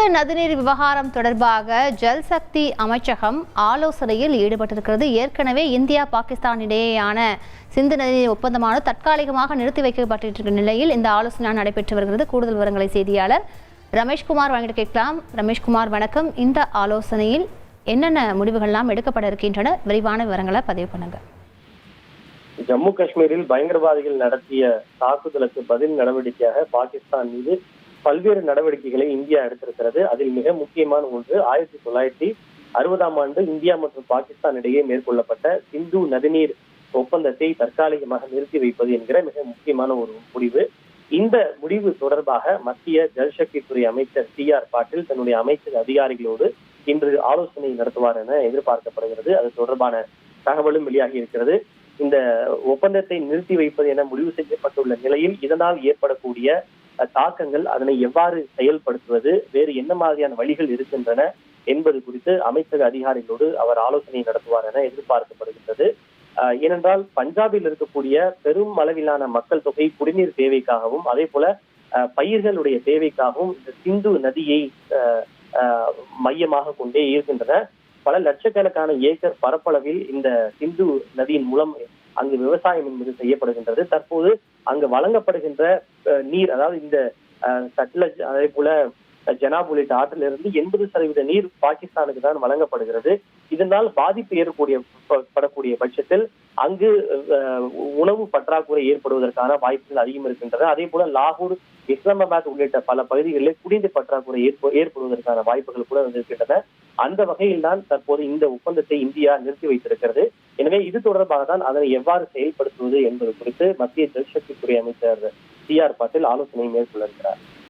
சிந்து நதிநீர் விவகாரம் தொடர்பாக ஜல் சக்தி அமைச்சகம் ஆலோசனையில் ஈடுபட்டிருக்கிறது. ஏற்கனவே இந்தியா பாகிஸ்தான் இடையேயான சிந்து நதிநீர் ஒப்பந்தமானது தற்காலிகமாக நிறுத்தி வைக்கப்பட்டிருக்கிற நிலையில் இந்த ஆலோசனை நடைபெற்று வருகிறது. கூடுதல் விவரங்களை செய்தியாளர் ரமேஷ்குமார் வழங்கிட்டு கேட்கலாம். ரமேஷ்குமார் வணக்கம். இந்த ஆலோசனையில் என்னென்ன முடிவுகள்லாம் எடுக்கப்பட இருக்கின்றன, விரிவான விவரங்களை பதிவு பண்ணுங்க. ஜம்மு காஷ்மீரில் பயங்கரவாதிகள் நடத்திய தாக்குதலுக்கு பதில் நடவடிக்கையாக பாகிஸ்தான் மீது பல்வேறு நடவடிக்கைகளை இந்தியா எடுத்திருக்கிறது. அதில் மிக முக்கியமான ஒன்று 1960ஆம் ஆண்டு இந்தியா மற்றும் பாகிஸ்தான் இடையே மேற்கொள்ளப்பட்ட சிந்து நதிநீர் ஒப்பந்தத்தை தற்காலிகமாக நிறுத்தி வைப்பது என்கிற மிக முக்கியமான ஒரு முடிவு. இந்த முடிவு தொடர்பாக மத்திய ஜல்சக்தித்துறை அமைச்சர் TR பாட்டீல் தன்னுடைய அமைச்சர் அதிகாரிகளோடு இன்று ஆலோசனை நடத்துவார் என எதிர்பார்க்கப்படுகிறது. அது தொடர்பான தகவலும் வெளியாகி இருக்கிறது. இந்த ஒப்பந்தத்தை நிறுத்தி வைப்பது என முடிவு செய்யப்பட்டுள்ள நிலையில் இதனால் ஏற்படக்கூடிய தாக்கங்கள், அதனை எவ்வாறு செயல்படுத்துவது, வேறு என்ன மாதிரியான வழிகள் இருக்கின்றன என்பது குறித்து அமைச்சக அதிகாரிகளோடு அவர் ஆலோசனை நடத்துவார் என எதிர்பார்க்கப்படுகின்றது. ஏனென்றால் பஞ்சாபில் இருக்கக்கூடிய பெரும் அளவிலான மக்கள் தொகை குடிநீர் தேவைக்காகவும் அதே போல பயிர்களுடைய தேவைக்காகவும் இந்த சிந்து நதியை மையமாக கொண்டே இருக்கின்றன. பல லட்சக்கணக்கான ஏக்கர் பரப்பளவில் இந்த சிந்து நதியின் மூலம் அங்கு விவசாயம் என்பது செய்யப்படுகின்றது. தற்போது அங்கு வழங்கப்படுகின்ற நீர், அதாவது இந்த சட்லஜ் அதே போல ஜனாப் உள்ளிட்ட ஆற்றிலிருந்து 80% நீர் பாகிஸ்தானுக்கு தான் வழங்கப்படுகிறது. இதனால் பாதிப்பு ஏற்படக்கூடிய பட்சத்தில் அங்கு உணவு பற்றாக்குறை ஏற்படுவதற்கான வாய்ப்புகள் அதிகம் இருக்கின்றன. அதே போல லாகூர், இஸ்லாமாபாத் உள்ளிட்ட பல பகுதிகளில் குடிநீர் பற்றாக்குறை ஏற்படுவதற்கான வாய்ப்புகள் கூட இருக்கின்றன. அந்த வகையில் தான் தற்போது இந்த ஒப்பந்தத்தை இந்தியா நிறுத்தி வைத்திருக்கிறது. எனவே இது தொடர்பாக தான் அதனை எவ்வாறு செயல்படுத்துவது என்பது குறித்து மத்திய ஜல்சக்தித்துறை அமைச்சர் TR பாட்டீல் ஆலோசனை மேற்கொள்ள இருக்கிறார்.